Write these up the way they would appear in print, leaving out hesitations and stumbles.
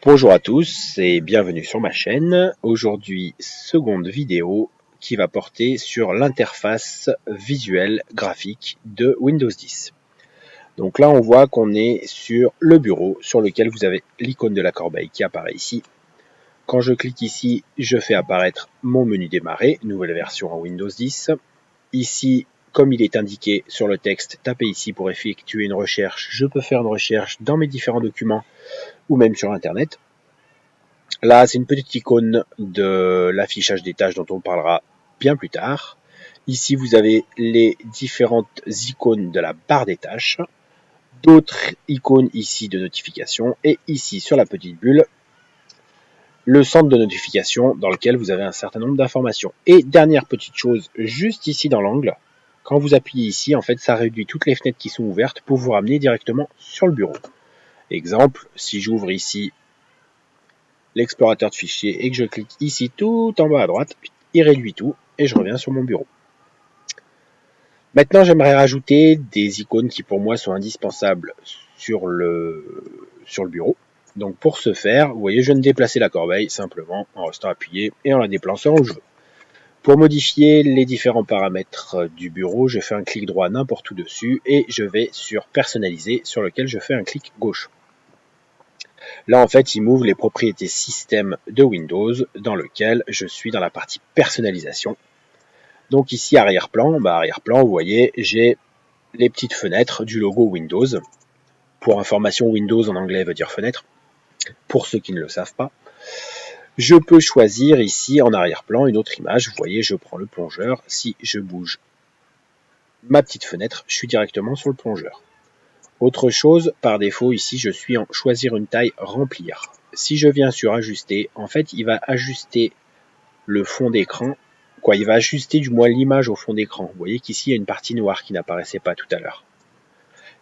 Bonjour à tous et bienvenue sur ma chaîne. Aujourd'hui, seconde vidéo qui va porter sur l'interface visuelle graphique de Windows 10. Donc là, on voit qu'on est sur le bureau sur lequel vous avez l'icône de la corbeille qui apparaît ici. Quand je clique ici, je fais apparaître mon menu démarrer, nouvelle version en Windows 10. Ici, comme il est indiqué sur le texte, tapez ici pour effectuer une recherche. Je peux faire une recherche dans mes différents documents ou même sur Internet. Là, c'est une petite icône de l'affichage des tâches dont on parlera bien plus tard. Ici, vous avez les différentes icônes de la barre des tâches, d'autres icônes ici de notification, et ici sur la petite bulle, le centre de notification dans lequel vous avez un certain nombre d'informations. Et dernière petite chose, juste ici dans l'angle, quand vous appuyez ici, en fait, ça réduit toutes les fenêtres qui sont ouvertes pour vous ramener directement sur le bureau. Exemple, si j'ouvre ici l'explorateur de fichiers et que je clique ici tout en bas à droite, il réduit tout et je reviens sur mon bureau. Maintenant, j'aimerais rajouter des icônes qui pour moi sont indispensables sur le bureau. Donc pour ce faire, vous voyez, je viens de déplacer la corbeille simplement en restant appuyé et en la déplaçant où je veux. Pour modifier les différents paramètres du bureau, je fais un clic droit n'importe où dessus et je vais sur personnaliser sur lequel je fais un clic gauche. Là, en fait, il m'ouvre les propriétés système de Windows dans lequel je suis dans la partie personnalisation. Donc ici, arrière-plan, vous voyez, j'ai les petites fenêtres du logo Windows. Pour information, Windows en anglais veut dire fenêtre, pour ceux qui ne le savent pas. Je peux choisir ici en arrière-plan une autre image. Vous voyez, je prends le plongeur. Si je bouge ma petite fenêtre, je suis directement sur le plongeur. Autre chose, par défaut, ici, je suis en choisir une taille, remplir. Si je viens sur ajuster, en fait, il va ajuster le fond d'écran. Il va ajuster du moins l'image au fond d'écran. Vous voyez qu'ici, il y a une partie noire qui n'apparaissait pas tout à l'heure.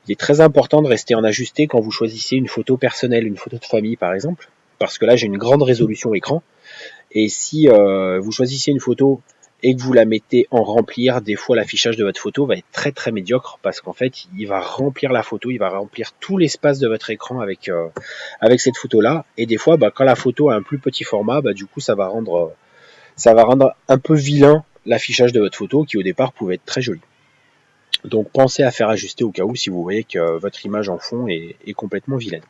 Il est très important de rester en ajusté quand vous choisissez une photo personnelle, une photo de famille par exemple, parce que là, j'ai une grande résolution écran. Et si vous choisissez une photo et que vous la mettez en remplir, des fois l'affichage de votre photo va être très très médiocre parce qu'en fait il va remplir la photo, il va remplir tout l'espace de votre écran avec cette photo là, et des fois quand la photo a un plus petit format, du coup ça va rendre un peu vilain l'affichage de votre photo qui au départ pouvait être très joli. Donc pensez à faire ajuster au cas où si vous voyez que votre image en fond est complètement vilaine.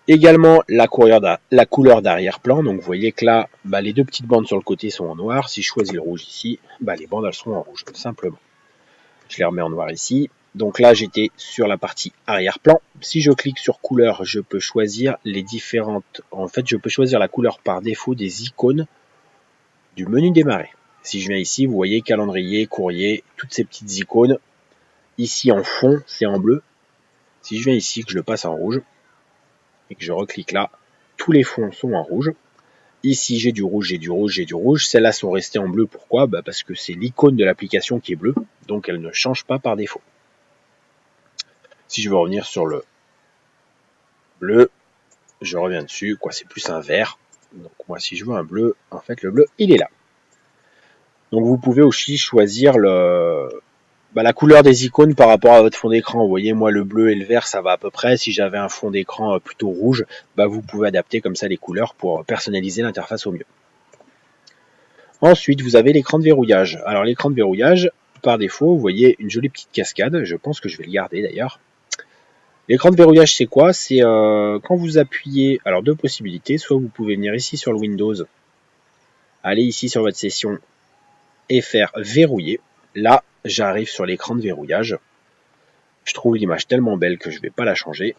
Également la couleur d'arrière-plan, donc vous voyez que là, les deux petites bandes sur le côté sont en noir. Si je choisis le rouge ici, les bandes elles sont en rouge, simplement. Je les remets en noir ici. Donc là, j'étais sur la partie arrière-plan. Si je clique sur couleur, je peux choisir les différentes... En fait, je peux choisir la couleur par défaut des icônes du menu démarrer. Si je viens ici, vous voyez calendrier, courrier, toutes ces petites icônes. Ici en fond, c'est en bleu. Si je viens ici, que je le passe en rouge, et que je reclique là, tous les fonds sont en rouge. Ici, j'ai du rouge, j'ai du rouge, j'ai du rouge. Celles-là sont restées en bleu. Pourquoi ? Parce que c'est l'icône de l'application qui est bleue, donc elle ne change pas par défaut. Si je veux revenir sur le bleu, je reviens dessus. C'est plus un vert. Donc moi, si je veux un bleu, en fait, le bleu, il est là. Donc vous pouvez aussi choisir la couleur des icônes par rapport à votre fond d'écran. Vous voyez, moi, le bleu et le vert, ça va à peu près. Si j'avais un fond d'écran plutôt rouge, vous pouvez adapter comme ça les couleurs pour personnaliser l'interface au mieux. Ensuite, vous avez l'écran de verrouillage. Alors, l'écran de verrouillage, par défaut, vous voyez une jolie petite cascade. Je pense que je vais le garder d'ailleurs. L'écran de verrouillage, c'est quoi ? C'est quand vous appuyez... Alors, deux possibilités. Soit vous pouvez venir ici sur le Windows, aller ici sur votre session et faire verrouiller. Là, j'arrive sur l'écran de verrouillage. Je trouve l'image tellement belle que je ne vais pas la changer.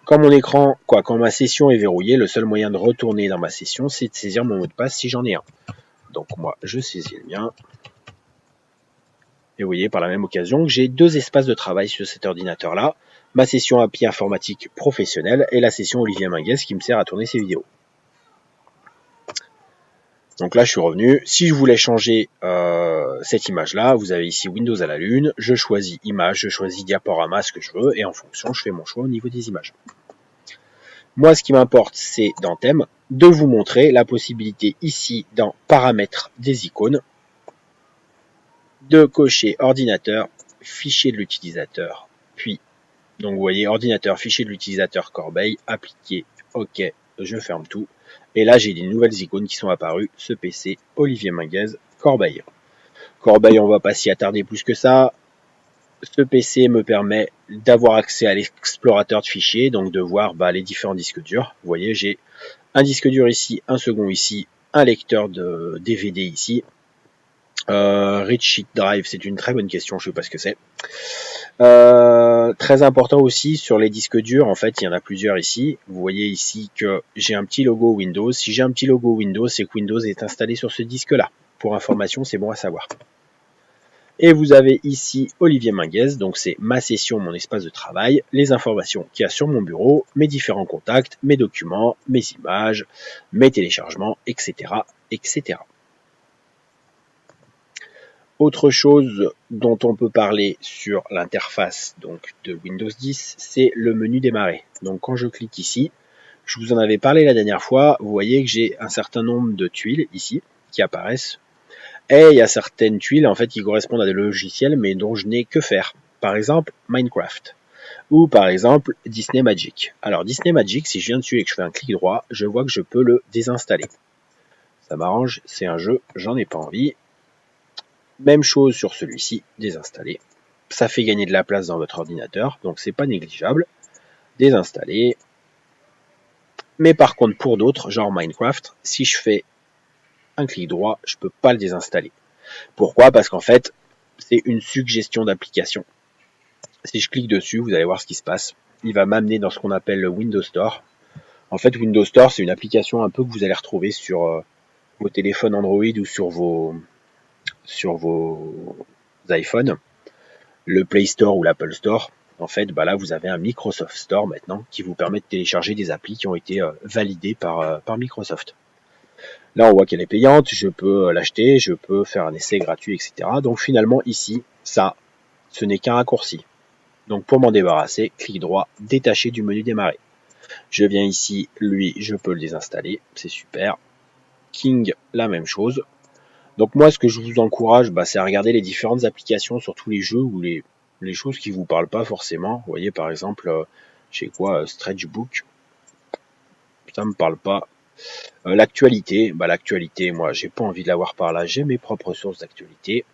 Quand mon écran, quand ma session est verrouillée, le seul moyen de retourner dans ma session, c'est de saisir mon mot de passe si j'en ai un. Donc moi, je saisis le mien. Et vous voyez par la même occasion que j'ai deux espaces de travail sur cet ordinateur-là. Ma session API informatique professionnelle et la session Olivier Minguez qui me sert à tourner ces vidéos. Donc là, je suis revenu. Si je voulais changer cette image-là, vous avez ici Windows à la lune. Je choisis image, je choisis diaporama, ce que je veux. Et en fonction, je fais mon choix au niveau des images. Moi, ce qui m'importe, c'est dans thème, de vous montrer la possibilité ici dans paramètres des icônes de cocher ordinateur, fichier de l'utilisateur, puis Donc vous voyez, ordinateur, fichier de l'utilisateur, corbeille, appliqué, ok, je ferme tout. Et là, j'ai des nouvelles icônes qui sont apparues, ce PC, Olivier Minguez, corbeille. Corbeille, on va pas s'y attarder plus que ça. Ce PC me permet d'avoir accès à l'explorateur de fichiers, donc de voir les différents disques durs. Vous voyez, j'ai un disque dur ici, un second ici, un lecteur de DVD ici. Rich Sheet Drive, c'est une très bonne question, je sais pas ce que c'est. Très important aussi sur les disques durs, en fait il y en a plusieurs ici. Vous voyez ici que j'ai un petit logo Windows. Si j'ai un petit logo Windows, c'est que Windows est installé sur ce disque là. Pour information, c'est bon à savoir. Et vous avez ici Olivier Minguez, donc c'est ma session, mon espace de travail, les informations qu'il y a sur mon bureau, mes différents contacts, mes documents, mes images, mes téléchargements, etc. etc. Autre chose dont on peut parler sur l'interface donc de Windows 10, c'est le menu démarrer. Donc quand je clique ici, je vous en avais parlé la dernière fois, vous voyez que j'ai un certain nombre de tuiles ici qui apparaissent. Et il y a certaines tuiles en fait qui correspondent à des logiciels mais dont je n'ai que faire. Par exemple Minecraft ou par exemple Disney Magic. Alors Disney Magic, si je viens dessus et que je fais un clic droit, je vois que je peux le désinstaller. Ça m'arrange, c'est un jeu, j'en ai pas envie. Même chose sur celui-ci, désinstaller. Ça fait gagner de la place dans votre ordinateur, donc c'est pas négligeable. Désinstaller. Mais par contre, pour d'autres, genre Minecraft, si je fais un clic droit, je peux pas le désinstaller. Pourquoi? Parce qu'en fait, c'est une suggestion d'application. Si je clique dessus, vous allez voir ce qui se passe. Il va m'amener dans ce qu'on appelle le Windows Store. En fait, Windows Store, c'est une application un peu que vous allez retrouver sur vos téléphones Android ou sur vos iPhones. Le Play Store ou l'Apple Store. En fait, là, vous avez un Microsoft Store maintenant qui vous permet de télécharger des applis qui ont été validées par Microsoft. Là, on voit qu'elle est payante, je peux l'acheter, je peux faire un essai gratuit, etc. Donc finalement, ici, ça, ce n'est qu'un raccourci. Donc pour m'en débarrasser, clic droit, détacher du menu démarrer. Je viens ici, lui, je peux le désinstaller, c'est super. King, la même chose. Donc moi, ce que je vous encourage, c'est à regarder les différentes applications sur tous les jeux ou les choses qui vous parlent pas forcément. Vous voyez, par exemple, j'ai quoi, Stretchbook, ça me parle pas. L'actualité, l'actualité, moi, j'ai pas envie de l'avoir par là. J'ai mes propres sources d'actualité.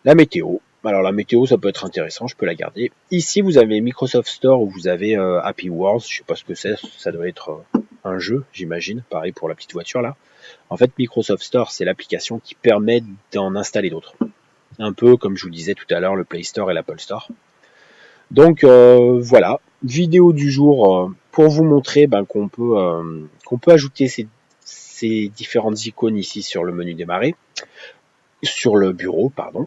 La météo. Alors la météo, ça peut être intéressant, je peux la garder. Ici, vous avez Microsoft Store où vous avez Happy Wars. Je sais pas ce que c'est. Ça doit être un jeu, j'imagine. Pareil pour la petite voiture là. En fait, Microsoft Store, c'est l'application qui permet d'en installer d'autres. Un peu comme je vous disais tout à l'heure, le Play Store et l'Apple Store. Donc voilà, vidéo du jour pour vous montrer qu'on peut ajouter ces différentes icônes ici sur le menu démarrer, sur le bureau, pardon,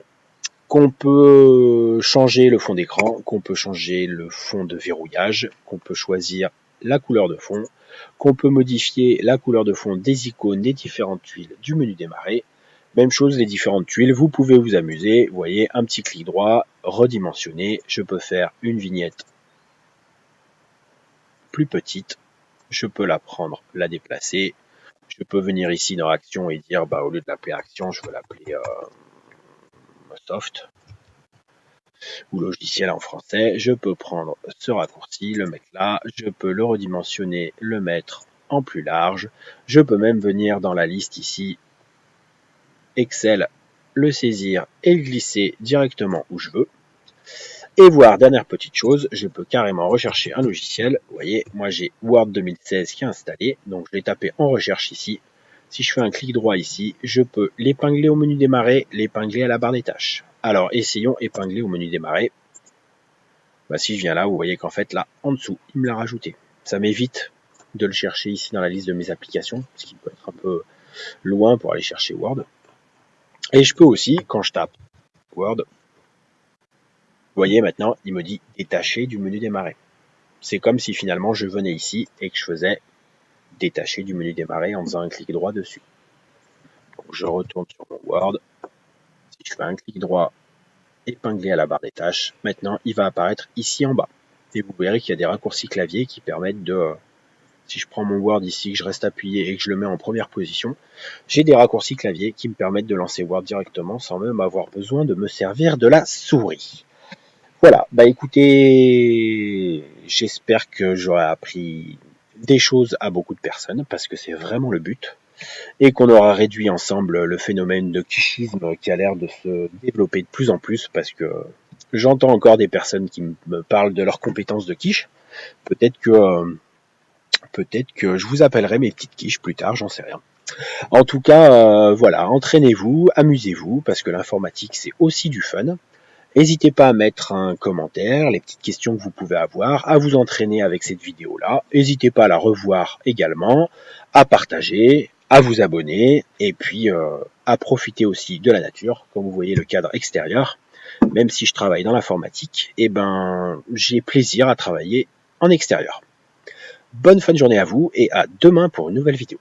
qu'on peut changer le fond d'écran, qu'on peut changer le fond de verrouillage, qu'on peut choisir la couleur de fond, qu'on peut modifier la couleur de fond des icônes des différentes tuiles du menu démarrer. Même chose, les différentes tuiles, vous pouvez vous amuser. Vous voyez, un petit clic droit, redimensionner. Je peux faire une vignette plus petite. Je peux la prendre, la déplacer. Je peux venir ici dans Action et dire, au lieu de l'appeler Action, je veux l'appeler Soft ou logiciel en français. Je peux prendre ce raccourci, le mettre là. Je peux le redimensionner, le mettre en plus large. Je peux même venir dans la liste ici, Excel, le saisir et le glisser directement où je veux. Et voir, dernière petite chose, je peux carrément rechercher un logiciel. Vous voyez, moi j'ai Word 2016 qui est installé, donc je l'ai tapé en recherche ici. Si je fais un clic droit ici, je peux l'épingler au menu démarrer, l'épingler à la barre des tâches. Alors essayons épingler au menu démarrer. Si je viens là, vous voyez qu'en fait là, en dessous, il me l'a rajouté. Ça m'évite de le chercher ici dans la liste de mes applications, ce qui peut être un peu loin pour aller chercher Word. Et je peux aussi, quand je tape Word, vous voyez maintenant, il me dit détacher du menu démarrer. C'est comme si finalement je venais ici et que je faisais détacher du menu démarrer en faisant un clic droit dessus. Donc je retourne sur mon Word. Si je fais un clic droit, épingler à la barre des tâches, maintenant il va apparaître ici en bas. Et vous verrez qu'il y a des raccourcis clavier qui permettent de... Si je prends mon Word ici, que je reste appuyé et que je le mets en première position, j'ai des raccourcis clavier qui me permettent de lancer Word directement sans même avoir besoin de me servir de la souris. Voilà, bah écoutez, j'espère que j'aurai appris des choses à beaucoup de personnes, parce que c'est vraiment le but, et qu'on aura réduit ensemble le phénomène de quicheisme qui a l'air de se développer de plus en plus, parce que j'entends encore des personnes qui me parlent de leurs compétences de quiche. Peut-être que, peut-être que je vous appellerai mes petites quiches plus tard, j'en sais rien. En tout cas, voilà, entraînez-vous, amusez-vous, parce que l'informatique c'est aussi du fun. N'hésitez pas à mettre un commentaire, les petites questions que vous pouvez avoir, à vous entraîner avec cette vidéo-là. N'hésitez pas à la revoir également, à partager, à vous abonner, et puis à profiter aussi de la nature. Comme vous voyez le cadre extérieur, même si je travaille dans l'informatique, eh ben, j'ai plaisir à travailler en extérieur. Bonne fin de journée à vous, et à demain pour une nouvelle vidéo.